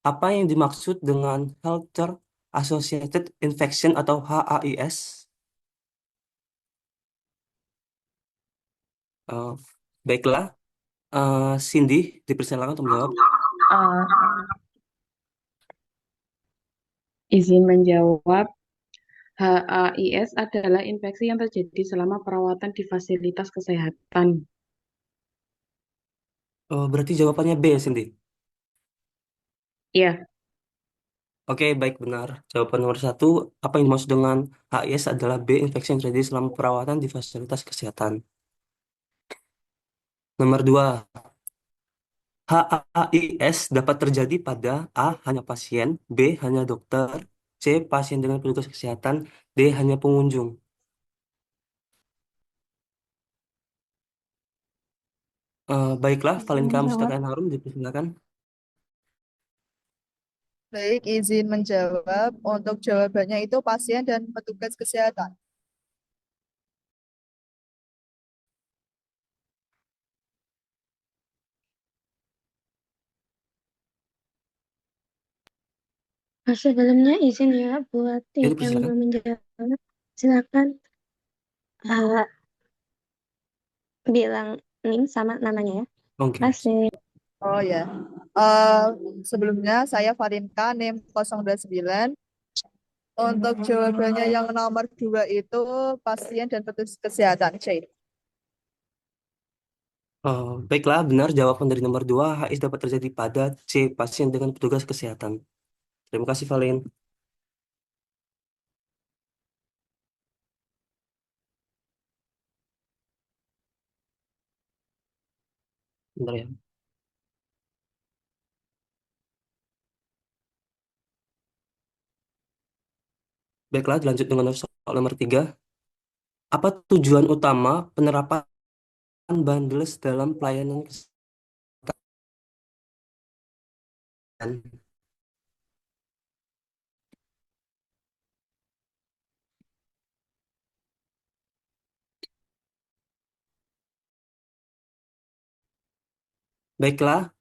Apa yang dimaksud dengan Healthcare Associated Infection atau HAIS? Eh, baiklah, Cindy dipersilakan untuk menjawab. Uh, izin menjawab, HAIS adalah infeksi yang terjadi selama perawatan di fasilitas kesehatan. Berarti jawabannya B ya, Cindy. Iya, Oke, baik benar. Jawaban nomor satu, apa yang dimaksud dengan HIS adalah B, infeksi yang terjadi selama perawatan di fasilitas kesehatan. Nomor dua, HAIS dapat terjadi pada A, hanya pasien, B, hanya dokter, C, pasien dengan petugas kesehatan, D, hanya pengunjung. Baiklah, izin Valenka menjawab. Mustaka Harum dipersilakan. Baik, izin menjawab. Untuk jawabannya itu pasien dan petugas kesehatan. Sebelumnya izin ya buat Ya, yang dipersilakan. belum menjawab. Silakan bilang NIM sama namanya ya. Oke. Kasih. Oh ya. Eh, Sebelumnya saya Farinka, NIM 029. Untuk jawabannya yang nomor dua itu pasien dan petugas kesehatan. C. Baiklah, benar jawaban dari nomor dua, HIS dapat terjadi pada C, pasien dengan petugas kesehatan. Terima kasih, Valen. Bentar ya. Baiklah, dilanjut dengan soal nomor tiga. Apa tujuan utama penerapan bundles dalam pelayanan kesehatan? Baiklah,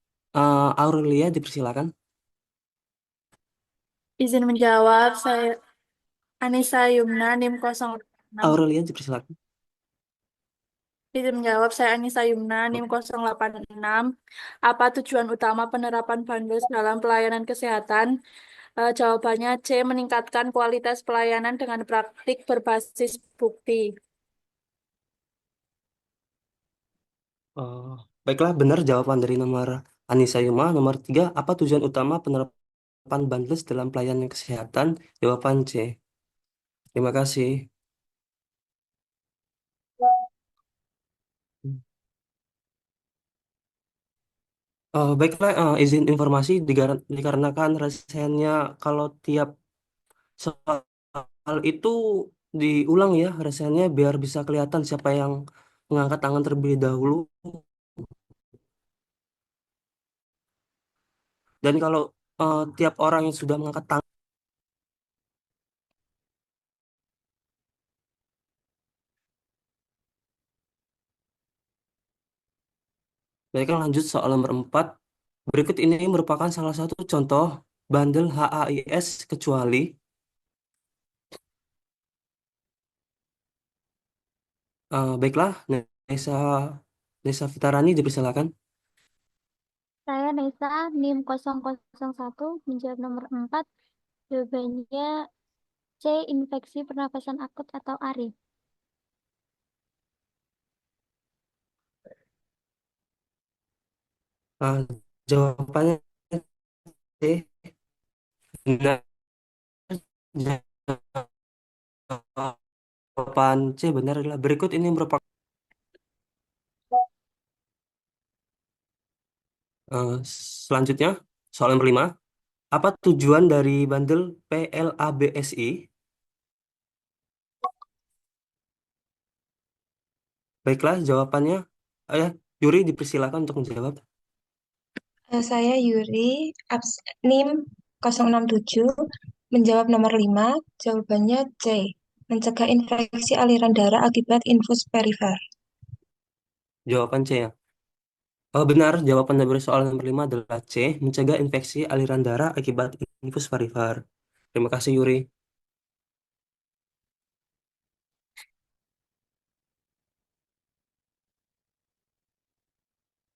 Aurelia dipersilakan. Izin menjawab, saya Anissa Yumna, NIM 086. Aurelia dipersilakan. Izin menjawab, saya Anissa Yumna, NIM 086. Apa tujuan utama penerapan Bandos dalam pelayanan kesehatan? Jawabannya C, meningkatkan kualitas pelayanan dengan praktik berbasis bukti. Eh, Baiklah, benar jawaban dari nomor Anissa Yuma. Nomor tiga, apa tujuan utama penerapan bundles dalam pelayanan kesehatan? Jawaban C. Terima kasih. Baiklah, izin informasi dikarenakan resennya kalau tiap soal itu diulang ya resennya biar bisa kelihatan siapa yang mengangkat tangan terlebih dahulu. Dan kalau tiap orang yang sudah mengangkat tangan, baiklah lanjut soal nomor 4. Berikut ini merupakan salah satu contoh bundle HAIS kecuali. Baiklah, Nesa Nesa Fitarani dipersilakan. Saya Nesa, NIM 001 menjawab nomor 4. Jawabannya C, infeksi pernafasan akut atau ARI. Uh, Jawabannya C. Benar. Jawaban C benar adalah berikut ini merupakan selanjutnya soal nomor 5. Apa tujuan dari bundle PLABSI? Baiklah, jawabannya. Ya, Yuri dipersilakan untuk menjawab. Saya Yuri, NIM 067, menjawab nomor 5, jawabannya C, mencegah infeksi aliran darah akibat infus perifer. Jawaban C ya. Benar, jawaban dari soal nomor 5 adalah C, mencegah infeksi aliran darah akibat infus varivar. Terima kasih, Yuri.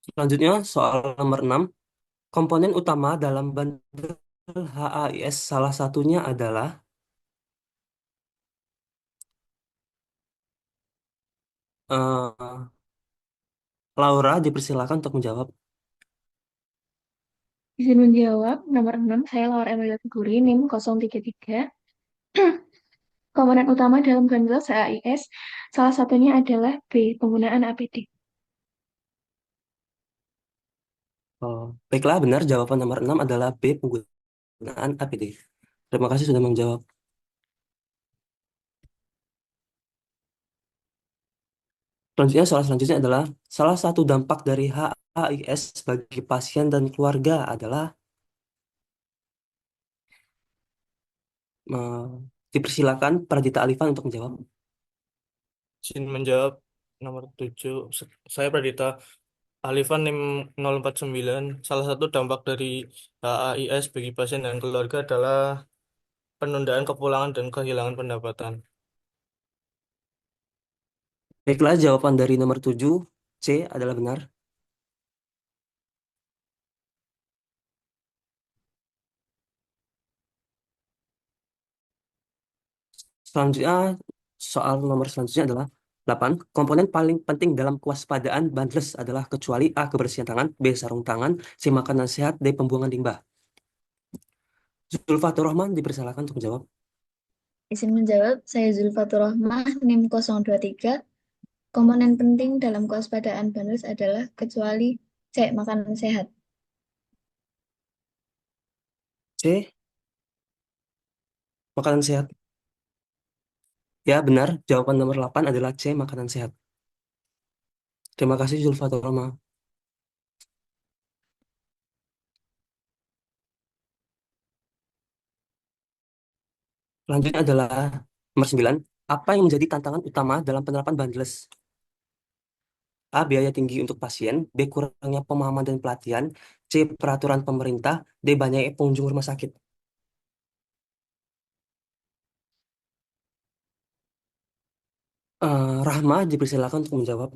Selanjutnya, soal nomor 6. Komponen utama dalam bundle HAIS salah satunya adalah eh, Laura, dipersilakan untuk menjawab. Izin menjawab, nomor 6, saya Laura Emilia Figuri, NIM 033. Komponen utama dalam bundle CAIS, salah satunya adalah B, penggunaan APD. Baiklah, benar. Jawaban nomor 6 adalah B, penggunaan APD. Terima kasih sudah menjawab. Selanjutnya, soal selanjutnya adalah salah satu dampak dari HAIS bagi pasien dan keluarga adalah eh, dipersilakan Pradita Alifan untuk menjawab. Izin menjawab nomor 7. Saya Pradita Alifan NIM 049. Salah satu dampak dari HAIS bagi pasien dan keluarga adalah penundaan kepulangan dan kehilangan pendapatan. Baiklah, jawaban dari nomor 7 C adalah benar. Selanjutnya, soal nomor selanjutnya adalah 8. Komponen paling penting dalam kewaspadaan Bandles adalah kecuali A. Kebersihan tangan, B. Sarung tangan, C. Makanan sehat, D. Pembuangan limbah. Zulfatur Rahman dipersilakan untuk menjawab. Izin menjawab, saya Zulfatur Rahmah, NIM 023. Komponen penting dalam kewaspadaan Bandus adalah kecuali C, makanan sehat. C. Makanan sehat. Ya, benar. Jawaban nomor 8 adalah C. Makanan sehat. Terima kasih Zulfatur Rahman. Selanjutnya adalah nomor 9. Apa yang menjadi tantangan utama dalam penerapan Bandles? A. Biaya tinggi untuk pasien, B. Kurangnya pemahaman dan pelatihan, C. Peraturan pemerintah, D. Banyaknya pengunjung rumah sakit. Rahma dipersilakan untuk menjawab.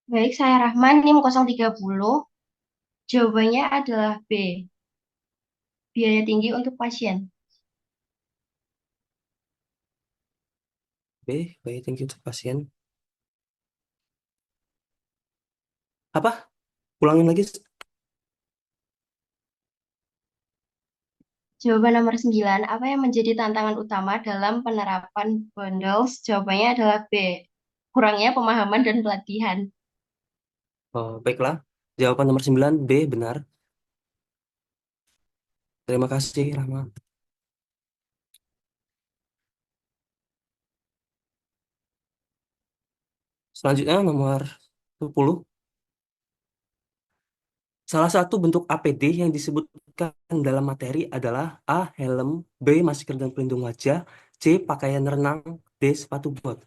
Baik, saya Rahman, NIM 030. Jawabannya adalah B, biaya tinggi untuk pasien. B. Biaya tinggi untuk pasien. Apa? Ulangin lagi. Jawaban nomor 9, apa yang menjadi tantangan utama dalam penerapan bundles? Jawabannya adalah B, kurangnya pemahaman dan pelatihan. Baiklah. Jawaban nomor 9 B benar. Terima kasih, Rahma. Selanjutnya nomor 10. Salah satu bentuk APD yang disebutkan dalam materi adalah A. Helm, B. Masker dan pelindung wajah, C. Pakaian renang, D. Sepatu bot.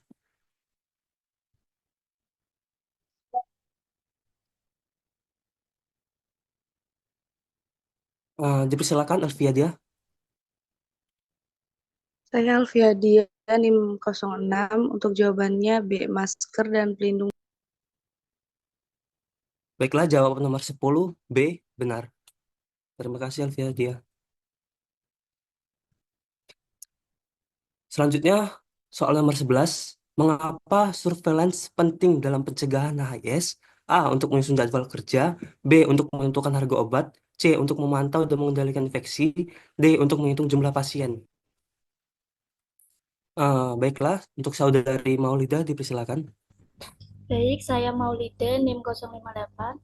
Dipersilakan Alfiadia. Saya Alfiadia, NIM 06. Untuk jawabannya B, masker dan pelindung. Baiklah, jawaban nomor 10 B benar. Terima kasih Alfiadia. Selanjutnya, soal nomor 11. Mengapa surveillance penting dalam pencegahan HIS? A. Untuk menyusun jadwal kerja. B. Untuk menentukan harga obat. C. Untuk memantau dan mengendalikan infeksi. D. Untuk menghitung jumlah pasien. Baiklah, untuk saudari Maulida dipersilakan. Baik, saya Maulida, NIM 058.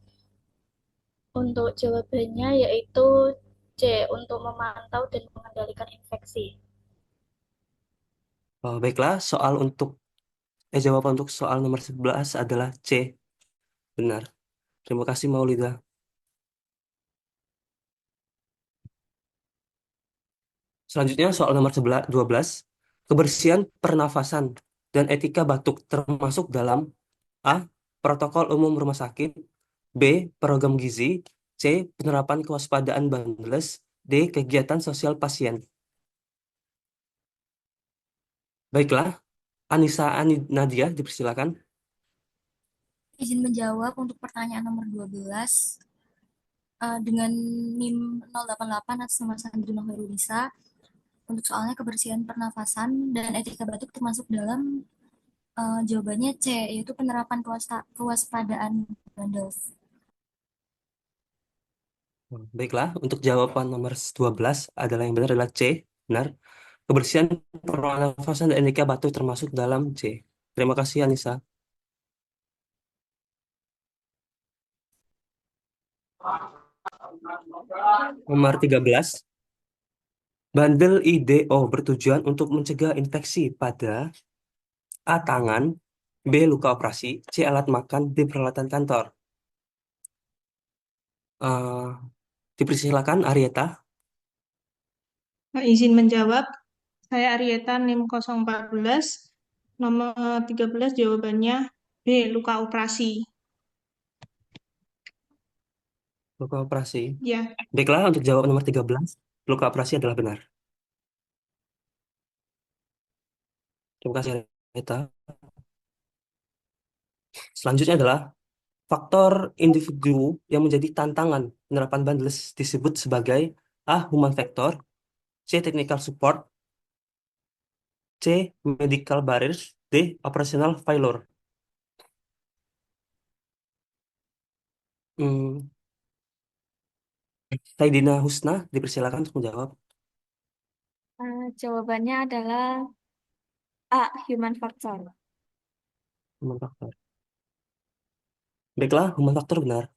Untuk jawabannya yaitu C, untuk memantau dan mengendalikan infeksi. Baiklah, jawaban untuk soal nomor 11 adalah C. Benar. Terima kasih Maulida. Selanjutnya soal nomor 12. Kebersihan pernafasan dan etika batuk termasuk dalam A. protokol umum rumah sakit, B. program gizi, C. penerapan kewaspadaan Bangladesh, D. kegiatan sosial pasien. Baiklah, Anissa Nadia, dipersilakan. Izin menjawab untuk pertanyaan nomor 12 dengan NIM 088 atas nama Sandri Maharunisa. Untuk soalnya kebersihan pernafasan dan etika batuk termasuk dalam jawabannya C, yaitu penerapan kewaspadaan Gandalf. Baiklah, untuk jawaban nomor 12 adalah yang benar adalah C. Benar. Kebersihan pernafasan dan etika batuk termasuk dalam C. Terima kasih, Anissa. Nomor 13. Bandel IDO bertujuan untuk mencegah infeksi pada A. tangan, B. luka operasi, C. alat makan, D. peralatan kantor. Eh, dipersilakan, Arieta. Izin menjawab, saya Arieta NIM 014, nomor 13 jawabannya B, luka operasi. Luka operasi. Ya, Baiklah, untuk jawab nomor 13, luka operasi adalah benar. Terima kasih, Arieta. Selanjutnya adalah faktor individu yang menjadi tantangan penerapan Bundles disebut sebagai A. human factor, C. technical support, C. medical barriers, D. operational failure. Hmm, Saidina Husna, dipersilakan untuk menjawab. Jawabannya adalah A. Human factor. Human factor. Baiklah, human factor benar.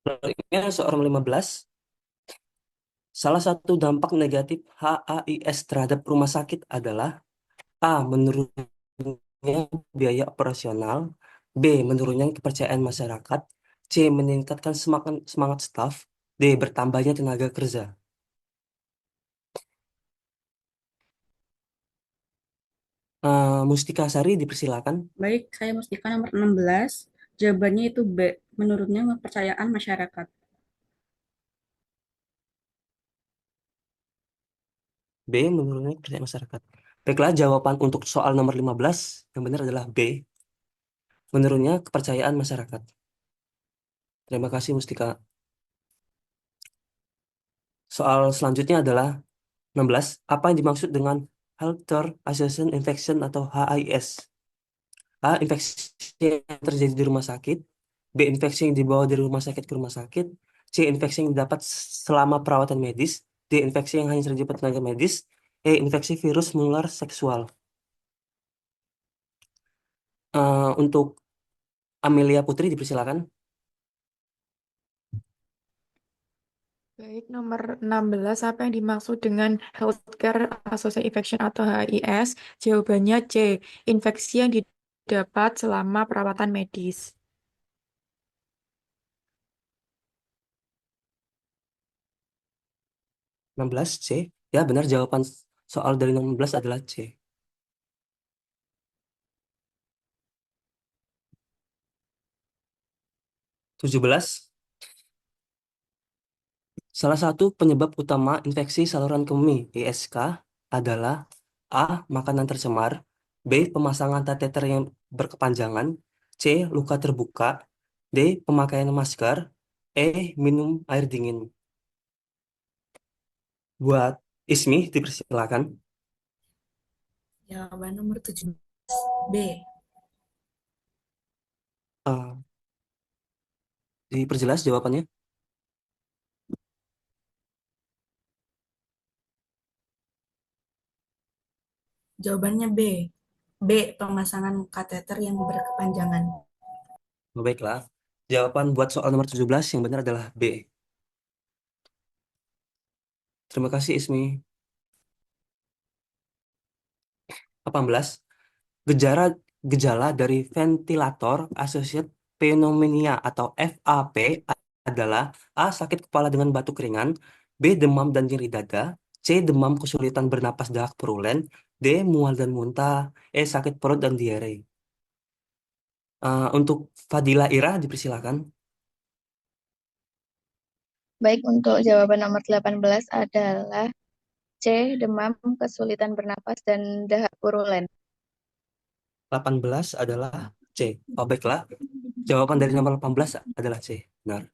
Selanjutnya, soal nomor 15. Salah satu dampak negatif HAIS terhadap rumah sakit adalah A. menurunnya biaya operasional, B. menurunnya kepercayaan masyarakat, C. meningkatkan semangat staf, D. bertambahnya tenaga kerja. Mustika Sari, dipersilakan. Baik, saya Mustika nomor 16. Jawabannya itu B, menurutnya kepercayaan masyarakat. B. menurunnya kepercayaan masyarakat. Baiklah, jawaban untuk soal nomor 15 yang benar adalah B. Menurunnya kepercayaan masyarakat. Terima kasih, Mustika. Soal selanjutnya adalah 16. Apa yang dimaksud dengan Healthcare Association Infection atau HIS? A. Infeksi yang terjadi di rumah sakit. B. Infeksi yang dibawa dari rumah sakit ke rumah sakit. C. Infeksi yang didapat selama perawatan medis. D. Infeksi yang hanya terjadi pada tenaga medis. E. Infeksi virus menular seksual. Untuk Amelia Putri, dipersilakan. Baik, nomor 16, apa yang dimaksud dengan Healthcare Associated Infection atau HIS? Jawabannya C, infeksi yang didapat selama perawatan medis. 16 C. Ya, benar, jawaban soal dari 16 adalah C. 17. Salah satu penyebab utama infeksi saluran kemih (ISK) adalah A. makanan tercemar, B. pemasangan kateter yang berkepanjangan, C. luka terbuka, D. pemakaian masker, E. minum air dingin. Buat Ismi, dipersilakan. Jawaban nomor 17, B. Uh, diperjelas jawabannya. Jawabannya B. B, pemasangan kateter yang berkepanjangan. Baiklah, jawaban buat soal nomor 17 yang benar adalah B. Terima kasih, Ismi. 18. Gejala gejala dari ventilator associated pneumonia atau FAP adalah A. Sakit kepala dengan batuk ringan, B. Demam dan nyeri dada, C. Demam kesulitan bernapas dahak perulen, D. Mual dan muntah, E. Sakit perut dan diare. Untuk Fadila Ira dipersilakan. Baik, untuk jawaban nomor 18 adalah C. Demam, kesulitan bernapas, dan dahak purulen. 18 adalah C. Oh, baiklah. Jawaban dari nomor 18 adalah C. Benar.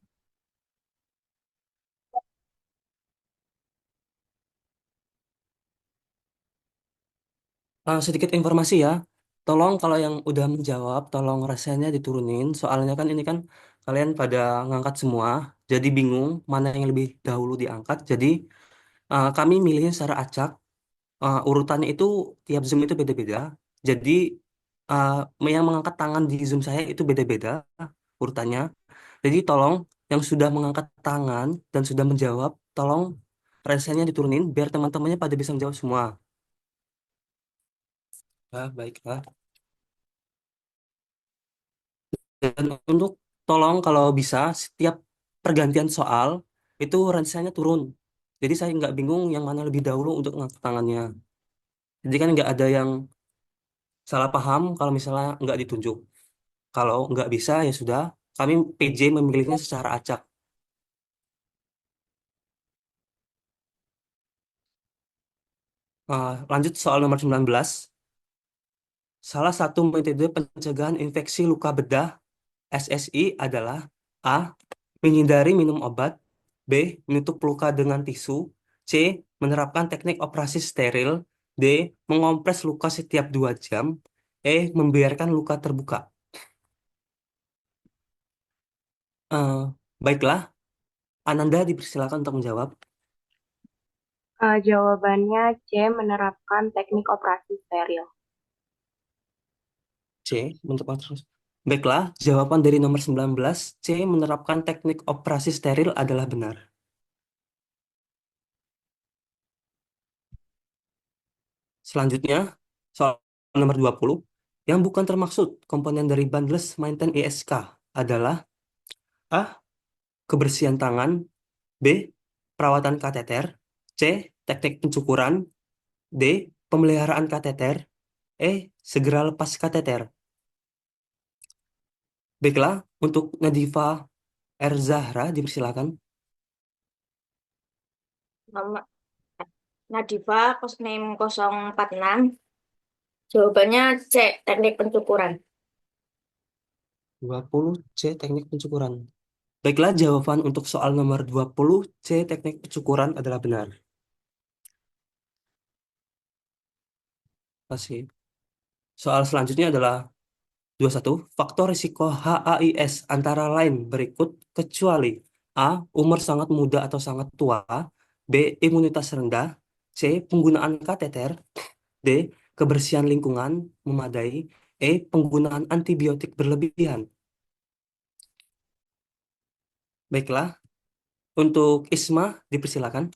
Sedikit informasi ya. Tolong kalau yang udah menjawab, tolong rasanya diturunin. Soalnya kan ini kan kalian pada ngangkat semua. Jadi bingung mana yang lebih dahulu diangkat. Jadi kami milihnya secara acak. Urutannya itu tiap Zoom itu beda-beda. Jadi uh, yang mengangkat tangan di Zoom saya itu beda-beda urutannya. Jadi tolong yang sudah mengangkat tangan dan sudah menjawab, tolong rasanya diturunin biar teman-temannya pada bisa menjawab semua. Baiklah. Dan untuk tolong kalau bisa setiap pergantian soal itu rasanya turun. Jadi saya nggak bingung yang mana lebih dahulu untuk mengangkat tangannya. Jadi kan nggak ada yang salah paham kalau misalnya nggak ditunjuk. Kalau nggak bisa ya sudah, kami PJ memilihnya secara acak. Lanjut soal nomor 19. Salah satu metode pencegahan infeksi luka bedah SSI adalah A. Menghindari minum obat, B. Menutup luka dengan tisu, C. Menerapkan teknik operasi steril, D. Mengompres luka setiap 2 jam, E. Membiarkan luka terbuka. Eh, Baiklah, Ananda dipersilakan untuk menjawab. Jawabannya C, menerapkan teknik operasi steril. C. Untuk terus. Baiklah, jawaban dari nomor 19, C. Menerapkan teknik operasi steril adalah benar. Selanjutnya, soal nomor 20, yang bukan termaksud komponen dari bundles maintain ISK adalah A. Kebersihan tangan, B. Perawatan kateter, C. Teknik pencukuran, D. Pemeliharaan kateter, E. Segera lepas kateter. Baiklah, untuk Nadifa R. Zahra dipersilakan. Nomor Nadifa NIM 046. Jawabannya C, teknik pencukuran. 20 C. Teknik pencukuran. Baiklah, jawaban untuk soal nomor 20 C. Teknik pencukuran adalah benar. Kasih. Soal selanjutnya adalah 21. Faktor risiko HAIS antara lain berikut kecuali A. Umur sangat muda atau sangat tua, B. Imunitas rendah, C. Penggunaan kateter, D. Kebersihan lingkungan memadai, E. Penggunaan antibiotik berlebihan. Baiklah, untuk Isma dipersilakan.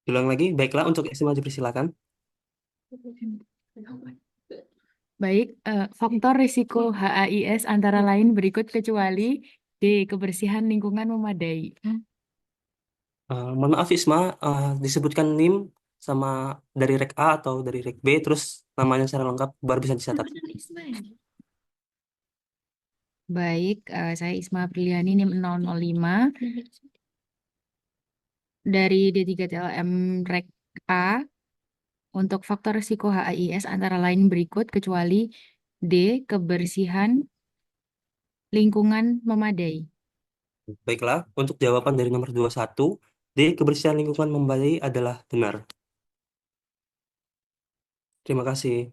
Ulang lagi, baiklah untuk Isma dipersilakan. Baik, faktor risiko HAIS antara lain berikut kecuali D. Kebersihan lingkungan memadai. Mohon maaf Isma, disebutkan NIM sama dari rek A atau dari rek B, terus namanya secara lengkap baru bisa dicatat. Baik, saya Isma Apriliani NIM 005 dari D3TLM Rek A. Untuk faktor risiko HAIS antara lain berikut kecuali D. Kebersihan lingkungan memadai. Baiklah, untuk jawaban dari nomor 21, D. Kebersihan lingkungan memadai adalah benar. Terima kasih.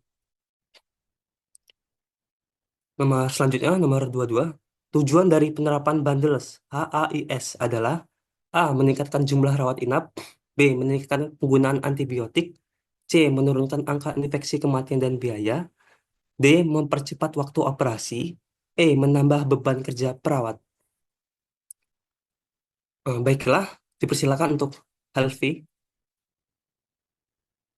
Nomor selanjutnya, nomor 22. Tujuan dari penerapan bundles HAIS adalah A. Meningkatkan jumlah rawat inap, B. Meningkatkan penggunaan antibiotik, C. Menurunkan angka infeksi kematian dan biaya, D. Mempercepat waktu operasi, E. Menambah beban kerja perawat. Baiklah, dipersilakan untuk Helvi.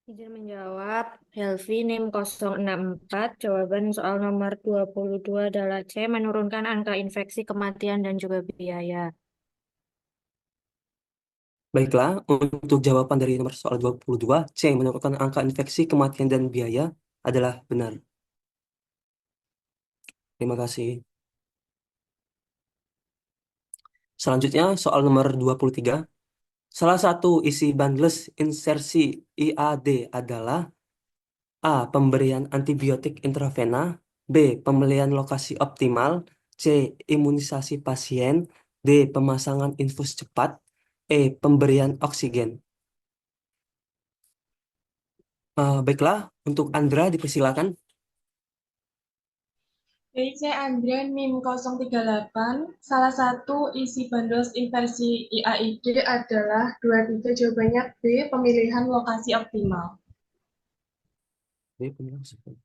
Izin menjawab, Helvi NIM 064, jawaban soal nomor 22 adalah C, menurunkan angka infeksi, kematian, dan juga biaya. Baiklah, untuk jawaban dari nomor soal 22, C, menurunkan angka infeksi, kematian, dan biaya adalah benar. Terima kasih. Selanjutnya, soal nomor 23. Salah satu isi bundles insersi IAD adalah A. Pemberian antibiotik intravena, B. Pemilihan lokasi optimal, C. Imunisasi pasien, D. Pemasangan infus cepat, E. Pemberian oksigen. Baiklah, untuk Andra dipersilakan. Baik, saya Andrea NIM 038. Salah satu isi bundles inversi IAID adalah 23. Jawabannya B, pemilihan lokasi optimal. B. Pemilihan oksigen.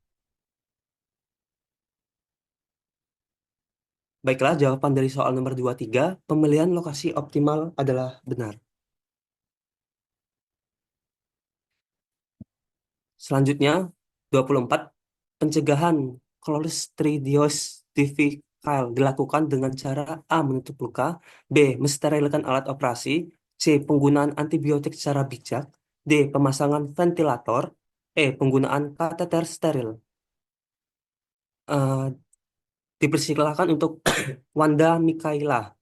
Baiklah, jawaban dari soal nomor 23, pemilihan lokasi optimal adalah benar. Selanjutnya, 24, pencegahan Clostridios difficile dilakukan dengan cara A. Menutup luka, B. Mensterilkan alat operasi, C. Penggunaan antibiotik secara bijak, D. Pemasangan ventilator, E. Penggunaan kateter steril. Eh, Dipersilakan untuk Wanda Mikaela.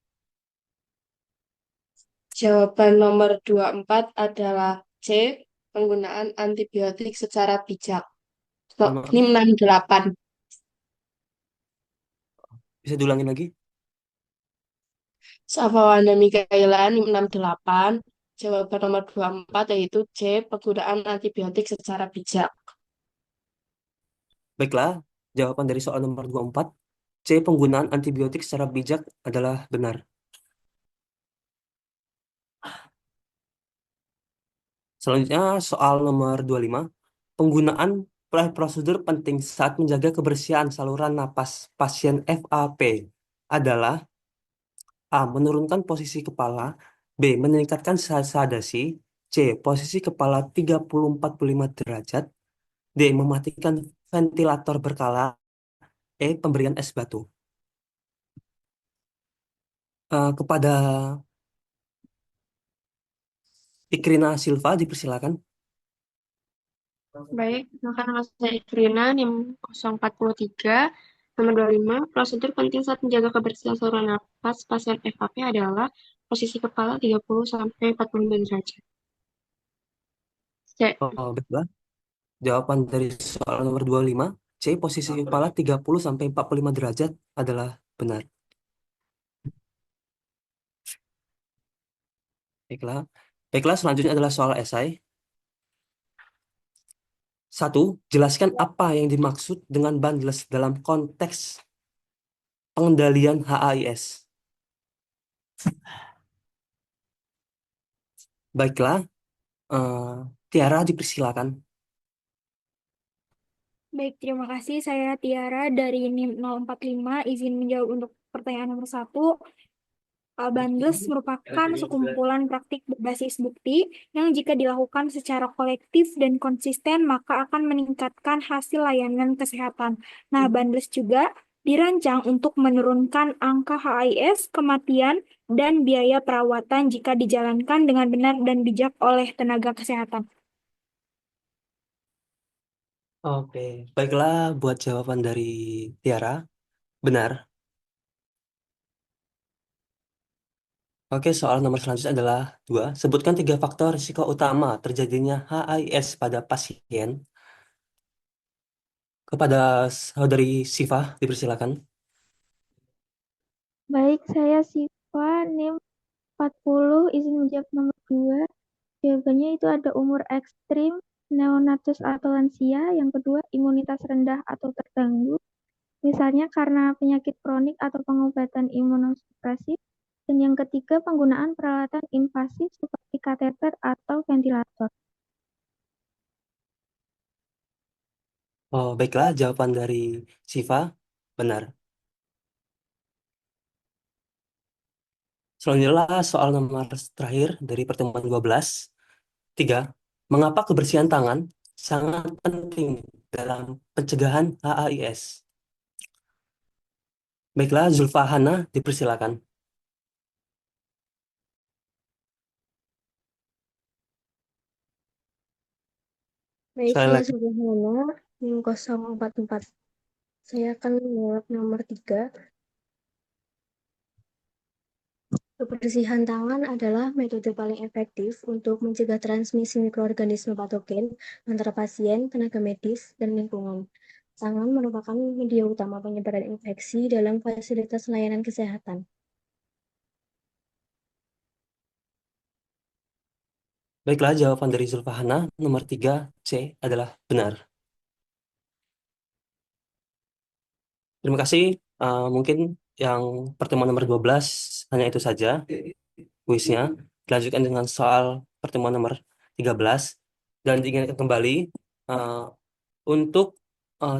Jawaban nomor 24 adalah C, penggunaan antibiotik secara bijak. Nomor, NIM 68. bisa diulangi lagi? Safawanda Mikaela NIM 68. Jawaban nomor 24 yaitu C, penggunaan antibiotik secara bijak. Baiklah, jawaban dari soal nomor 24, C. Penggunaan antibiotik secara bijak adalah benar. Selanjutnya, soal nomor 25, penggunaan prosedur penting saat menjaga kebersihan saluran napas pasien FAP adalah A. Menurunkan posisi kepala, B. Meningkatkan sadasi, C. Posisi kepala 30-45 derajat, D. Mematikan ventilator berkala, E. Pemberian es batu. Kepada Ikrina Silva dipersilakan. Baik, maka nama saya Ikrina, NIM 043, nomor 25. Prosedur penting saat menjaga kebersihan saluran napas pasien FAP adalah posisi kepala 30 sampai 45 derajat. C. Baiklah. Jawaban dari soal nomor 25, C. Posisi kepala 30 sampai 45 derajat adalah benar. Baiklah. Baiklah, selanjutnya adalah soal esai. 1. Jelaskan apa yang dimaksud dengan bundles dalam konteks pengendalian HAIS. Baiklah, Tiara dipersilakan. Baik, terima kasih. Saya Tiara dari NIM 045, izin menjawab untuk pertanyaan nomor 1. Bundles merupakan sekumpulan praktik berbasis bukti yang jika dilakukan secara kolektif dan konsisten maka akan meningkatkan hasil layanan kesehatan. Nah, bundles juga dirancang untuk menurunkan angka HIS, kematian, dan biaya perawatan jika dijalankan dengan benar dan bijak oleh tenaga kesehatan. Oke, baiklah buat jawaban dari Tiara. Benar. Oke, soal nomor selanjutnya adalah 2. Sebutkan 3 faktor risiko utama terjadinya HIS pada pasien. Kepada saudari Siva, dipersilakan. Baik, saya Siva, NIM 40, izin menjawab nomor 2. Jawabannya itu ada umur ekstrim, neonatus atau lansia. Yang kedua, imunitas rendah atau terganggu. Misalnya karena penyakit kronik atau pengobatan imunosupresif. Dan yang ketiga, penggunaan peralatan invasif seperti kateter atau ventilator. Oh, baiklah, jawaban dari Siva benar. Selanjutnya soal nomor terakhir dari pertemuan 12. 3. Mengapa kebersihan tangan sangat penting dalam pencegahan HAIS? Baiklah, Zulfa Hana, dipersilakan. Baik, Sekali saya lagi. Subhana, NIM 044. Saya akan menjawab nomor 3. Kebersihan tangan adalah metode paling efektif untuk mencegah transmisi mikroorganisme patogen antara pasien, tenaga medis, dan lingkungan. Tangan merupakan media utama penyebaran infeksi dalam fasilitas layanan kesehatan. Baiklah, jawaban dari Zulfa Hana nomor 3 C adalah benar. Terima kasih. Mungkin yang pertemuan nomor 12 hanya itu saja kuisnya. Dilanjutkan dengan soal pertemuan nomor 13. Dan diingatkan kembali, uh, untuk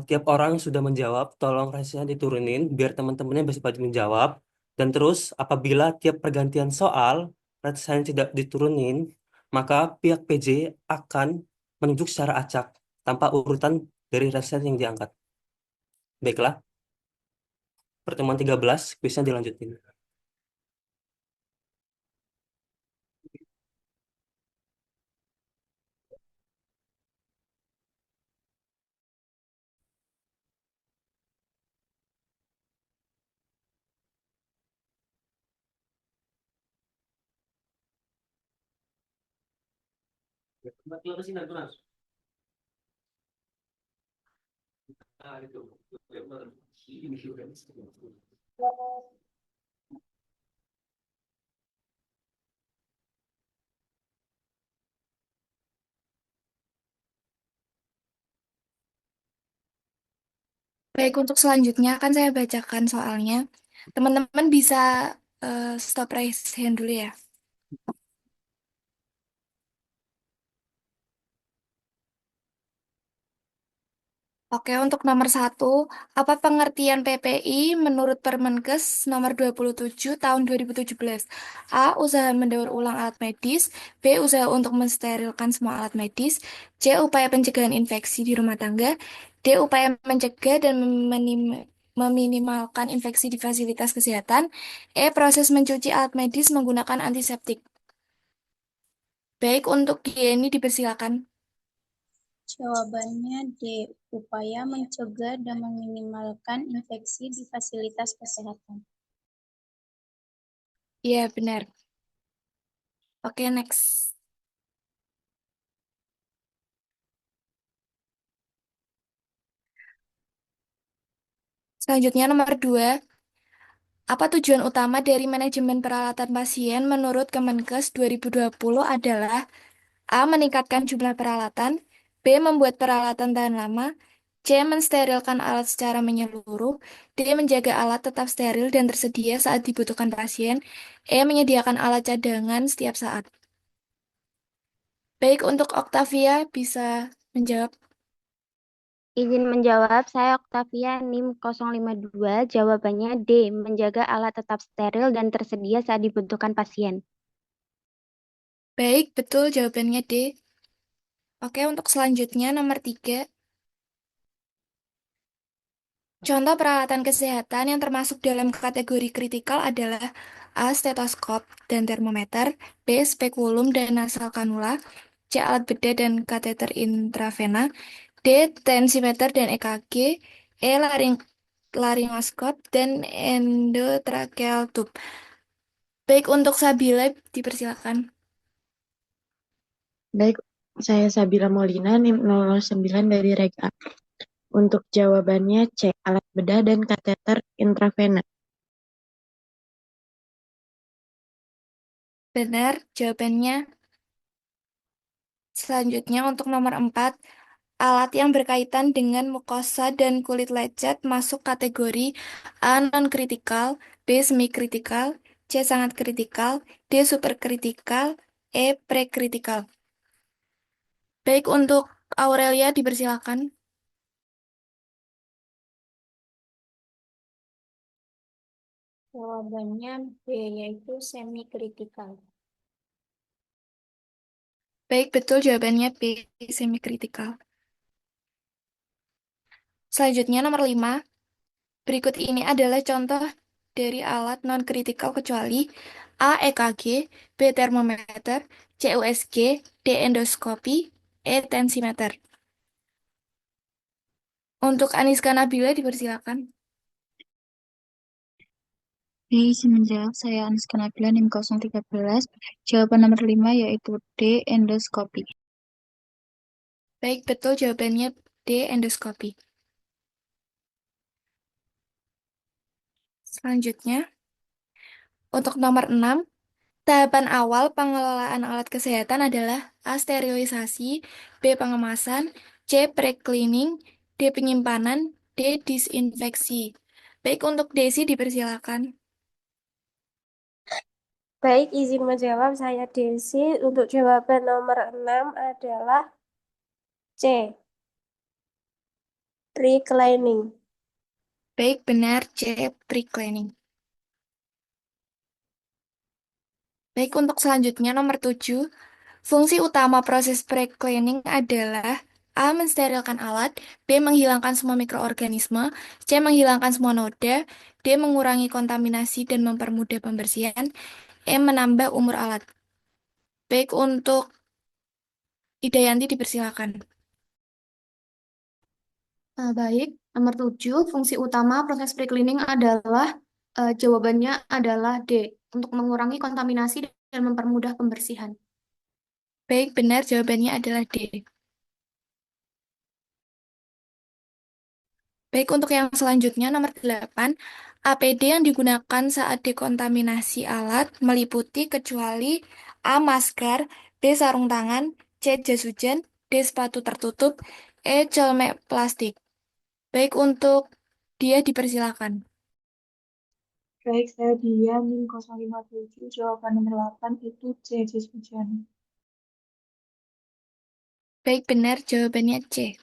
tiap orang yang sudah menjawab, tolong rasanya diturunin biar teman-temannya bisa pada menjawab. Dan terus, apabila tiap pergantian soal, rasanya tidak diturunin, maka pihak PJ akan menunjuk secara acak tanpa urutan dari resen yang diangkat. Baiklah, pertemuan 13, kuisnya dilanjutin. Baik, untuk selanjutnya akan saya bacakan soalnya. Teman-teman bisa stop raise hand dulu ya. Oke, untuk nomor 1, apa pengertian PPI menurut Permenkes nomor 27 tahun 2017? A. Usaha mendaur ulang alat medis. B. Usaha untuk mensterilkan semua alat medis. C. Upaya pencegahan infeksi di rumah tangga. D. Upaya mencegah dan meminimalkan infeksi di fasilitas kesehatan. E. Proses mencuci alat medis menggunakan antiseptik. Baik, untuk Yeni dipersilakan. Jawabannya D. Upaya mencegah dan meminimalkan infeksi di fasilitas kesehatan. Iya, benar. Oke, next. Selanjutnya nomor 2. Apa tujuan utama dari manajemen peralatan pasien menurut Kemenkes 2020 adalah A. Meningkatkan jumlah peralatan. B. Membuat peralatan tahan lama. C. Mensterilkan alat secara menyeluruh. D. Menjaga alat tetap steril dan tersedia saat dibutuhkan pasien. E. Menyediakan alat cadangan setiap saat. Baik, untuk Octavia bisa menjawab. Izin menjawab, saya Octavia NIM 052, jawabannya D, menjaga alat tetap steril dan tersedia saat dibutuhkan pasien. Baik, betul jawabannya D. Oke, untuk selanjutnya nomor 3. Contoh peralatan kesehatan yang termasuk dalam kategori kritikal adalah A. Stetoskop dan termometer. B. Spekulum dan nasal kanula. C. Alat bedah dan kateter intravena. D. Tensimeter dan EKG. E. Laringoskop dan endotracheal tube. Baik, untuk Sabila dipersilakan. Baik, saya Sabila Molina, NIM 009 dari Reg A. Untuk jawabannya C, alat bedah dan kateter intravena. Benar, jawabannya. Selanjutnya untuk nomor 4, alat yang berkaitan dengan mukosa dan kulit lecet masuk kategori A. Non-kritikal, B. Semi-kritikal, C. Sangat kritikal, D. Superkritikal, E. Prekritikal. Baik, untuk Aurelia dipersilakan. Jawabannya B, yaitu semi kritikal. Baik, betul jawabannya B, semikritikal. Selanjutnya nomor 5. Berikut ini adalah contoh dari alat non-kritikal kecuali A. EKG, B. Termometer, C. USG, D. Endoskopi, E. Tensimeter. Untuk Aniska Nabila dipersilakan. B. Izin menjawab, saya Aniska Nabila, NIM 013. Jawaban nomor 5 yaitu D. Endoskopi. Baik, betul jawabannya D. Endoskopi. Selanjutnya, untuk nomor 6, tahapan awal pengelolaan alat kesehatan adalah A. Sterilisasi, B. Pengemasan, C. Pre-cleaning, D. Penyimpanan, D. Disinfeksi. Baik, untuk Desi dipersilakan. Baik, izin menjawab saya Desi. Untuk jawaban nomor 6 adalah C. Reclining. Baik, benar C. Pre-cleaning. Baik, untuk selanjutnya nomor 7. Fungsi utama proses pre-cleaning adalah A. Mensterilkan alat, B. Menghilangkan semua mikroorganisme, C. Menghilangkan semua noda, D. Mengurangi kontaminasi dan mempermudah pembersihan, E. Menambah umur alat. Baik, untuk Idayanti dipersilakan. Baik, nomor 7, fungsi utama proses pre-cleaning adalah, jawabannya adalah D, untuk mengurangi kontaminasi dan mempermudah pembersihan. Baik, benar jawabannya adalah D. Baik, untuk yang selanjutnya nomor 8, APD yang digunakan saat dekontaminasi alat meliputi kecuali A. Masker, B. Sarung tangan, C. Jas hujan, D. Sepatu tertutup, E. Celemek plastik. Baik, untuk dia dipersilakan. Baik, saya Dia, NIM 057, jawaban nomor 8 itu C, jas hujan. Baik, benar jawabannya C.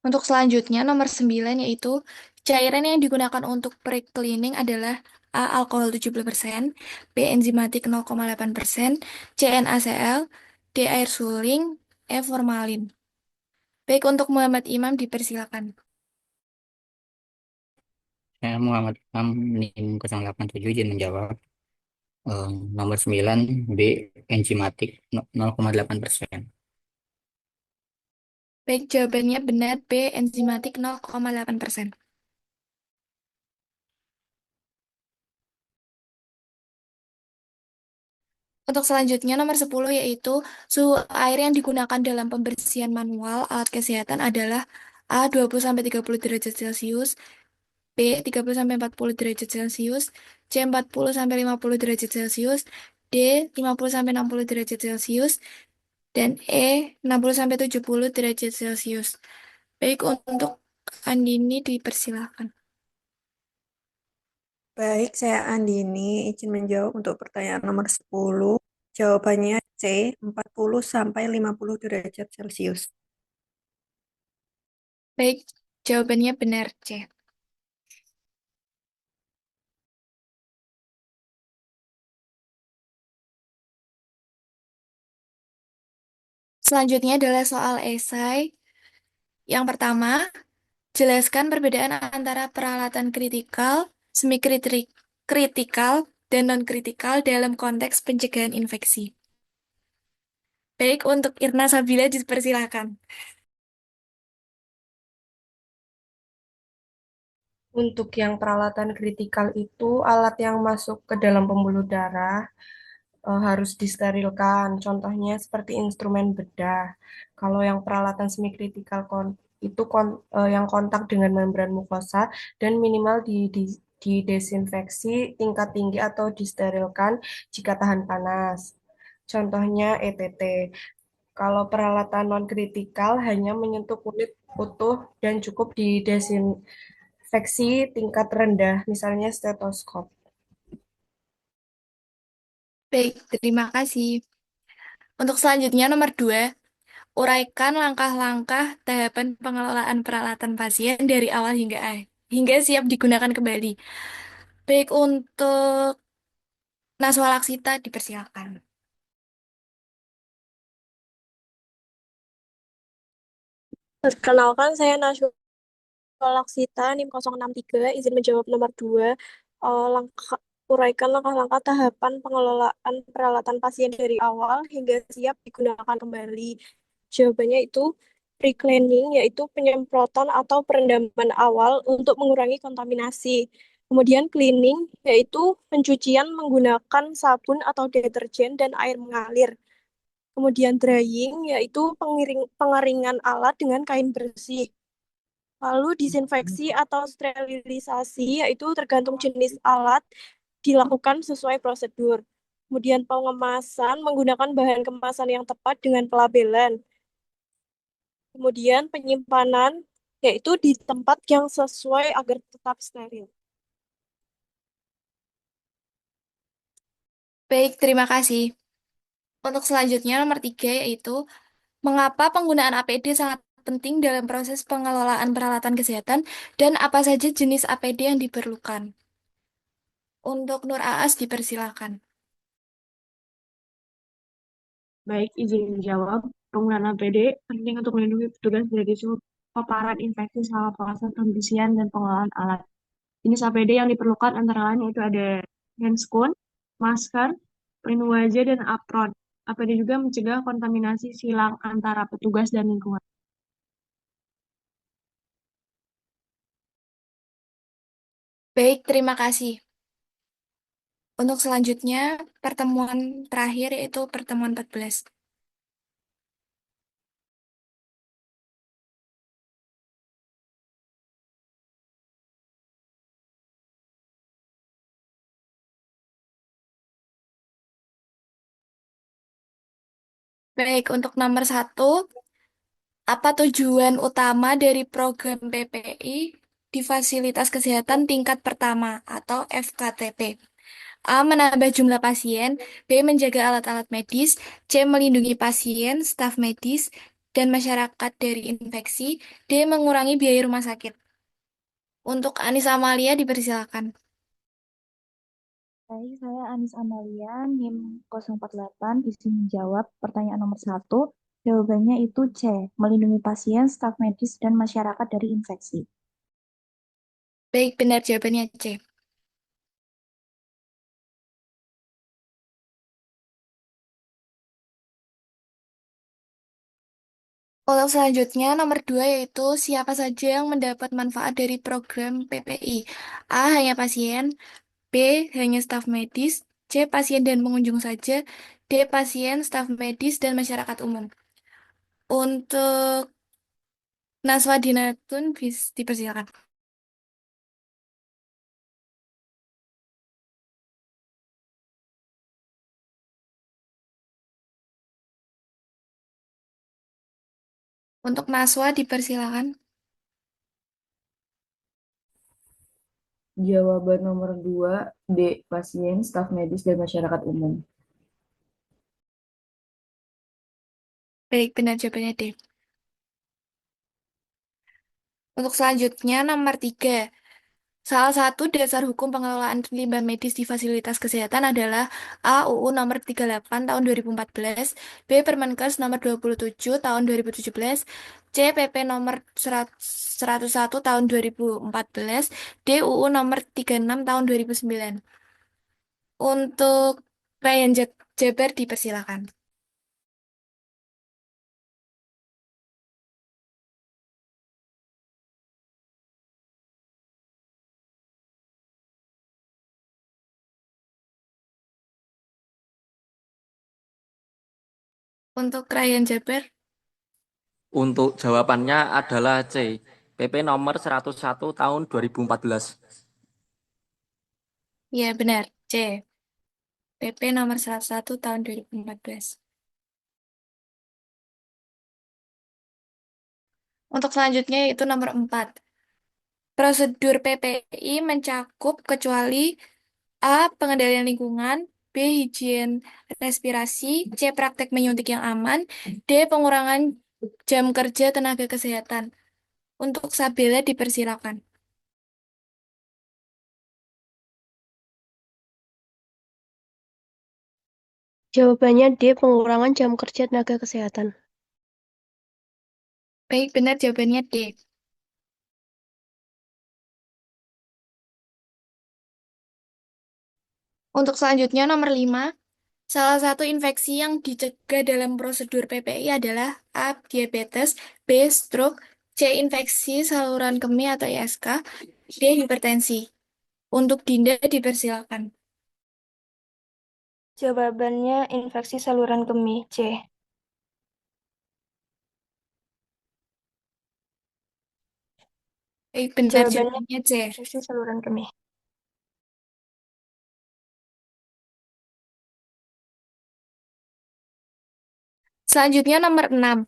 Untuk selanjutnya nomor 9 yaitu cairan yang digunakan untuk pre-cleaning adalah A. Alkohol 70%, B. Enzimatik 0,8%, C. NaCl, D. Air suling, E. Formalin. Baik, untuk Muhammad Imam dipersilakan. Saya Muhammad Imam, NIM 087, izin menjawab. Nomor 9, B. Enzimatik 0,8%. Baik, jawabannya benar B. Enzimatik 0,8%. Untuk selanjutnya nomor 10 yaitu suhu air yang digunakan dalam pembersihan manual alat kesehatan adalah A 20-30 derajat Celcius, B 30-40 derajat Celcius, C 40-50 derajat Celcius, D 50-60 derajat Celcius, dan E 60-70 derajat Celcius. Baik, untuk Andini dipersilakan. Baik, saya Andini, izin menjawab untuk pertanyaan nomor 10. Jawabannya C, 40 sampai 50 derajat Celcius. Baik, jawabannya benar C. Selanjutnya adalah soal esai. Yang pertama, jelaskan perbedaan antara peralatan kritikal, semi-kritikal, dan non-kritikal dalam konteks pencegahan infeksi. Baik, untuk Irna Sabila dipersilakan. Untuk yang peralatan kritikal itu alat yang masuk ke dalam pembuluh darah harus disterilkan. Contohnya seperti instrumen bedah. Kalau yang peralatan semi kritikal itu yang kontak dengan membran mukosa dan minimal didesinfeksi tingkat tinggi atau disterilkan jika tahan panas. Contohnya ETT. Kalau peralatan non kritikal hanya menyentuh kulit utuh dan cukup didesinfeksi tingkat rendah, misalnya stetoskop. Baik, terima kasih. Untuk selanjutnya nomor 2, uraikan langkah-langkah tahapan pengelolaan peralatan pasien dari awal hingga siap digunakan kembali. Baik untuk Naswa Laksita dipersilakan. Perkenalkan, saya Najwa Laksita, NIM 063, izin menjawab nomor 2. Uraikan langkah-langkah tahapan pengelolaan peralatan pasien dari awal hingga siap digunakan kembali. Jawabannya itu pre-cleaning, yaitu penyemprotan atau perendaman awal untuk mengurangi kontaminasi. Kemudian cleaning, yaitu pencucian menggunakan sabun atau deterjen dan air mengalir. Kemudian drying, yaitu pengeringan alat dengan kain bersih. Lalu disinfeksi atau sterilisasi, yaitu tergantung jenis alat, dilakukan sesuai prosedur. Kemudian pengemasan menggunakan bahan kemasan yang tepat dengan pelabelan. Kemudian penyimpanan, yaitu di tempat yang sesuai agar tetap steril. Baik, terima kasih. Untuk selanjutnya nomor 3 yaitu mengapa penggunaan APD sangat penting dalam proses pengelolaan peralatan kesehatan dan apa saja jenis APD yang diperlukan. Untuk Nur Aas dipersilakan. Baik, izin menjawab. Penggunaan APD penting untuk melindungi petugas dari suhu paparan infeksi selama proses pembersihan dan pengelolaan alat. Jenis APD yang diperlukan antara lain yaitu ada handscoon, masker, pelindung wajah, dan apron. APD juga mencegah kontaminasi silang antara petugas dan lingkungan. Baik, terima kasih. Untuk selanjutnya, pertemuan terakhir yaitu pertemuan 14. Baik, untuk nomor 1, apa tujuan utama dari program PPI di fasilitas kesehatan tingkat pertama atau FKTP? A. Menambah jumlah pasien. B. Menjaga alat-alat medis. C. Melindungi pasien, staf medis, dan masyarakat dari infeksi. D. Mengurangi biaya rumah sakit. Untuk Anis Amalia dipersilakan. Baik, saya Anis Amalia, NIM 048, izin menjawab pertanyaan nomor 1. Jawabannya itu C, melindungi pasien, staf medis, dan masyarakat dari infeksi. Baik, benar jawabannya C. Untuk selanjutnya, nomor 2 yaitu siapa saja yang mendapat manfaat dari program PPI. A. Hanya pasien. B. Hanya staf medis. C. Pasien dan pengunjung saja. D. Pasien, staf medis, dan masyarakat umum. Untuk Naswa Dinatun, dipersilakan. Untuk Naswa dipersilakan. Jawaban nomor 2, D. Pasien, staf medis, dan masyarakat umum. Baik, benar jawabannya D. Untuk selanjutnya, nomor 3. Salah satu dasar hukum pengelolaan limbah medis di fasilitas kesehatan adalah A. UU nomor 38 tahun 2014, B. Permenkes nomor 27 tahun 2017, C. PP nomor 101 tahun 2014, D. UU nomor 36 tahun 2009. Untuk Ryan Jaber dipersilakan. Untuk Ryan Jaber, Untuk jawabannya adalah C. PP nomor 101 tahun 2014. ya benar, C. PP nomor 101 tahun 2014. Untuk selanjutnya yaitu nomor 4. Prosedur PPI mencakup kecuali A. Pengendalian lingkungan, B. Higien respirasi, C. Praktek menyuntik yang aman, D. Pengurangan jam kerja tenaga kesehatan. Untuk Sabila dipersilakan. Jawabannya D, pengurangan jam kerja tenaga kesehatan. Baik, benar jawabannya D. Untuk selanjutnya nomor 5, salah satu infeksi yang dicegah dalam prosedur PPI adalah A. Diabetes, B. Stroke, C. Infeksi saluran kemih atau ISK, D. Hipertensi. Untuk Dinda dipersilakan. Jawabannya infeksi saluran kemih, C. Baik, benar Jawabannya jawabannya C. infeksi saluran kemih. Selanjutnya nomor 6.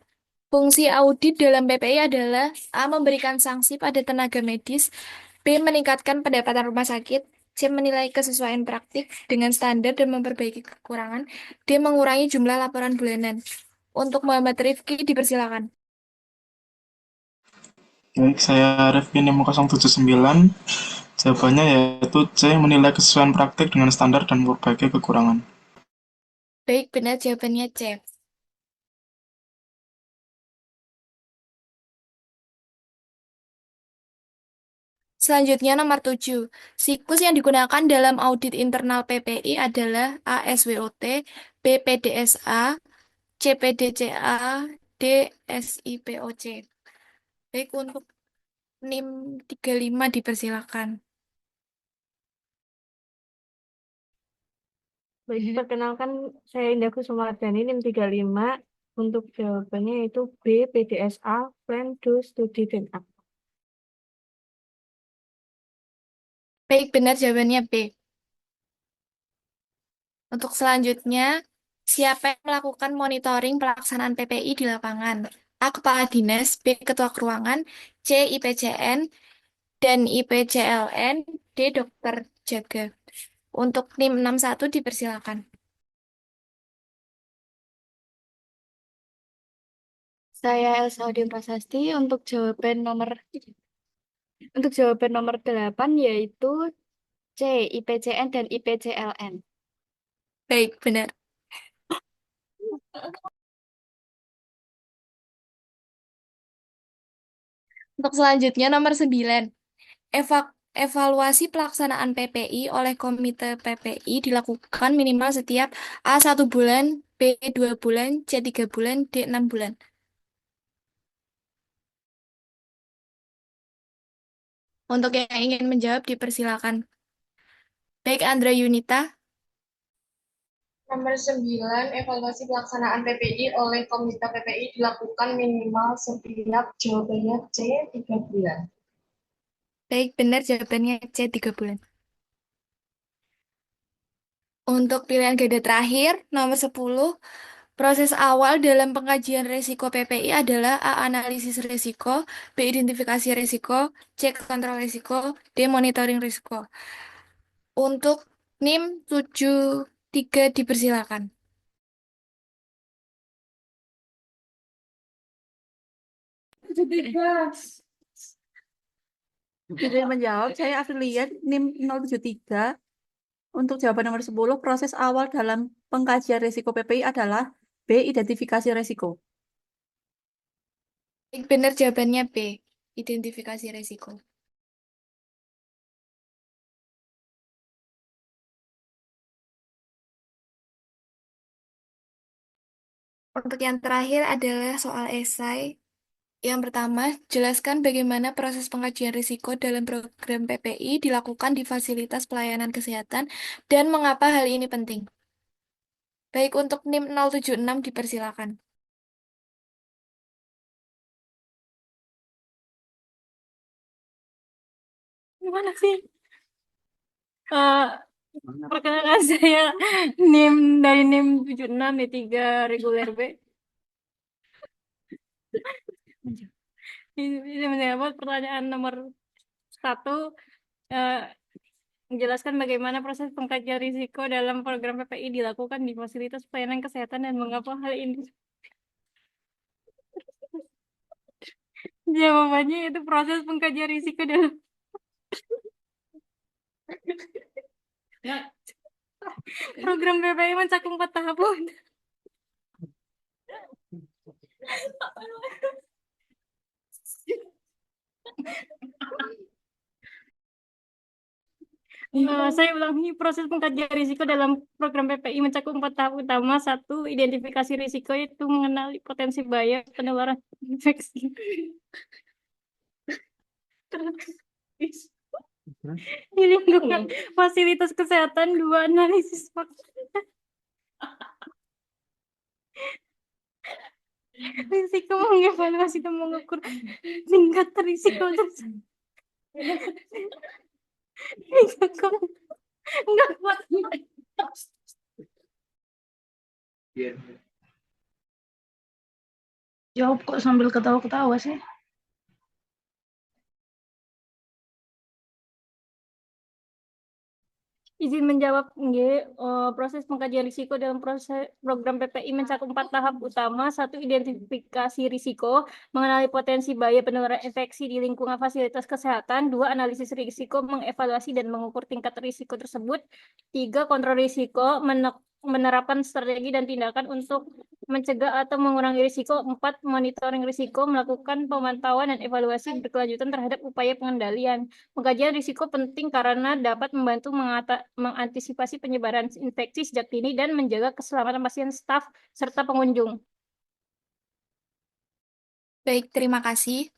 Fungsi audit dalam PPI adalah A. Memberikan sanksi pada tenaga medis, B. Meningkatkan pendapatan rumah sakit, C. Menilai kesesuaian praktik dengan standar dan memperbaiki kekurangan, D. Mengurangi jumlah laporan bulanan. Untuk Muhammad Rifki dipersilakan. Baik, saya Rifki NIM 079. Jawabannya yaitu C. Menilai kesesuaian praktik dengan standar dan memperbaiki kekurangan. Baik, benar jawabannya C. Selanjutnya nomor 7. Siklus yang digunakan dalam audit internal PPI adalah A. SWOT, B. PDSA, C. PDCA, D. SIPOC. Baik, untuk NIM 35 dipersilakan. Baik, perkenalkan saya Indah Kusumardani, NIM 35. Untuk jawabannya itu B, PDSA, Plan, Do, Studi, dan Act. Baik, benar jawabannya B. Untuk selanjutnya, siapa yang melakukan monitoring pelaksanaan PPI di lapangan? A. Kepala Dinas, B. Ketua Keuangan, C. IPCN, dan IPCLN, D. Dokter Jaga. Untuk NIM 61 dipersilakan. Saya Elsa Odin Prasasti untuk jawaban nomor 8 yaitu C, IPCN dan IPCLN. Baik, benar. Untuk selanjutnya nomor 9. Evaluasi pelaksanaan PPI oleh Komite PPI dilakukan minimal setiap A. 1 bulan, B. 2 bulan, C. 3 bulan, D. 6 bulan. Untuk yang ingin menjawab dipersilakan. Baik, Andra Yunita. Nomor 9, evaluasi pelaksanaan PPI oleh Komite PPI dilakukan minimal setiap jawabannya C, 3 bulan. Baik, benar jawabannya C. 3 bulan. Untuk pilihan ganda terakhir, nomor 10. Proses awal dalam pengkajian risiko PPI adalah A. Analisis risiko, B. Identifikasi risiko, C. Kontrol risiko, D. Monitoring risiko. Untuk NIM 73 dipersilakan. Izin menjawab, saya afiliat NIM 073. Untuk jawaban nomor 10, proses awal dalam pengkajian risiko PPI adalah B. Identifikasi risiko. Benar jawabannya B. Identifikasi risiko. Untuk yang terakhir adalah soal esai. Yang pertama, jelaskan bagaimana proses pengkajian risiko dalam program PPI dilakukan di fasilitas pelayanan kesehatan dan mengapa hal ini penting. Baik, untuk NIM 076 dipersilakan. Gimana sih? Perkenalkan saya NIM dari NIM 76 D3 reguler B. Ini menjawab pertanyaan nomor 1. Menjelaskan bagaimana proses pengkajian risiko dalam program PPI dilakukan di fasilitas pelayanan kesehatan dan mengapa hal ini. Jawabannya itu proses pengkajian risiko dalam Program PPI mencakup 4 tahun. Saya ulangi, proses pengkajian risiko dalam program PPI mencakup 4 tahap utama. 1. Identifikasi risiko, yaitu mengenali potensi bahaya penularan infeksi. Di lingkungan fasilitas kesehatan. 2. Analisis faktor risiko, mengevaluasi dan mengukur tingkat risiko tersebut. Enggak kuat. Jawab kok sambil ketawa-ketawa sih. Izin menjawab, proses pengkajian risiko dalam proses program PPI mencakup 4 tahap utama. 1. Identifikasi risiko, mengenali potensi bahaya penularan infeksi di lingkungan fasilitas kesehatan. 2. Analisis risiko, mengevaluasi dan mengukur tingkat risiko tersebut. 3. Kontrol risiko, menerapkan strategi dan tindakan untuk mencegah atau mengurangi risiko. 4. Monitoring risiko, melakukan pemantauan dan evaluasi berkelanjutan terhadap upaya pengendalian. Pengkajian risiko penting karena dapat membantu mengantisipasi penyebaran infeksi sejak dini dan menjaga keselamatan pasien, staf, serta pengunjung. Baik, terima kasih.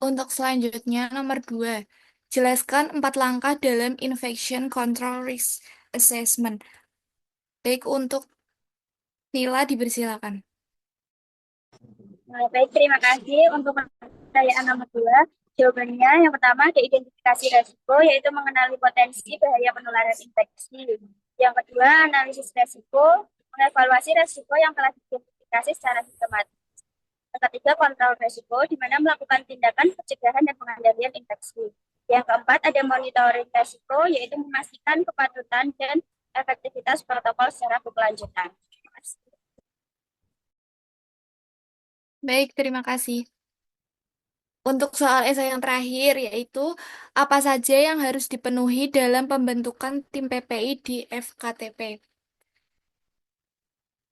Untuk selanjutnya, nomor 2. Jelaskan 4 langkah dalam Infection Control Risk Assessment. Baik, untuk Nila dipersilakan. Baik, terima kasih untuk pertanyaan nomor 2. Jawabannya yang pertama ada identifikasi resiko, yaitu mengenali potensi bahaya penularan infeksi. Yang kedua, analisis resiko, mengevaluasi resiko yang telah diidentifikasi secara sistematis. Yang ketiga, kontrol resiko, di mana melakukan tindakan pencegahan dan pengendalian infeksi. Yang keempat, ada monitoring resiko, yaitu memastikan kepatutan dan efektivitas protokol secara berkelanjutan. Baik, terima kasih. Untuk soal esai yang terakhir, yaitu apa saja yang harus dipenuhi dalam pembentukan tim PPI di FKTP.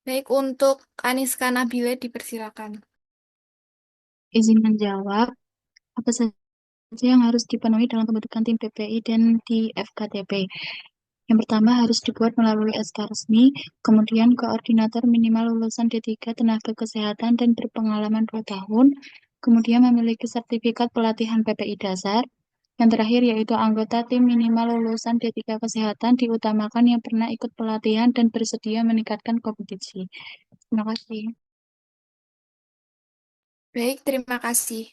Baik, untuk Aniska Nabila dipersilakan. Izin menjawab, apa saja yang harus dipenuhi dalam pembentukan tim PPI dan di FKTP. Yang pertama harus dibuat melalui SK resmi, kemudian koordinator minimal lulusan D3 tenaga kesehatan dan berpengalaman 2 tahun, kemudian memiliki sertifikat pelatihan PPI dasar. Yang terakhir yaitu anggota tim minimal lulusan D3 kesehatan diutamakan yang pernah ikut pelatihan dan bersedia meningkatkan kompetisi. Terima kasih. Baik, terima kasih.